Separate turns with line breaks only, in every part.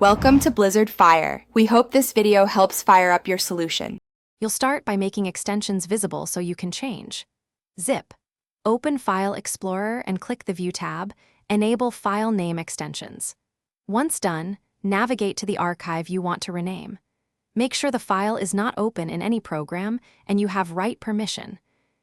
Welcome to Blizzard Fire. We hope this video helps fire up your solution.
You'll start by making extensions visible so you can change. Zip. Open File Explorer and click the View tab. Enable File Name Extensions. Once done, navigate to the archive you want to rename. Make sure the file is not open in any program and you have write permission.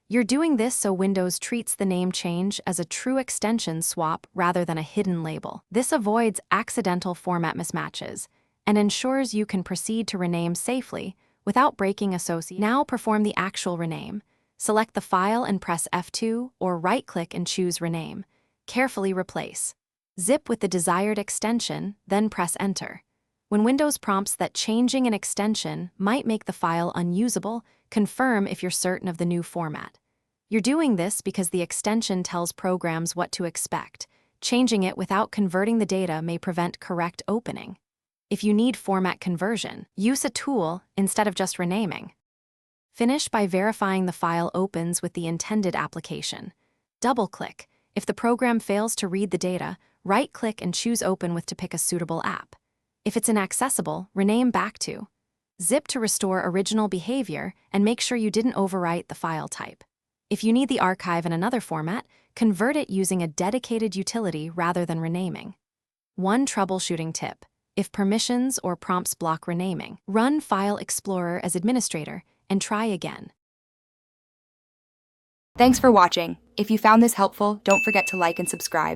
You're doing this so Windows treats the name change as a true extension swap rather than a hidden label. This avoids accidental format mismatches and ensures you can proceed to rename safely without breaking association. Now perform the actual rename. Select the file and press F2 or right-click and choose Rename. Carefully replace. Zip with the desired extension, then press Enter. When Windows prompts that changing an extension might make the file unusable, confirm if you're certain of the new format. You're doing this because the extension tells programs what to expect. Changing it without converting the data may prevent correct opening. If you need format conversion, use a tool instead of just renaming. Finish by verifying the file opens with the intended application. Double-click. If the program fails to read the data, right-click and choose Open with to pick a suitable app. If it's inaccessible, rename back to. Zip to restore original behavior and make sure you didn't overwrite the file type. If you need the archive in another format, convert it using a dedicated utility rather than renaming. One troubleshooting tip. If permissions or prompts block renaming, run File Explorer as administrator and try again.
Thanks for watching. If you found this helpful, don't forget to like and subscribe.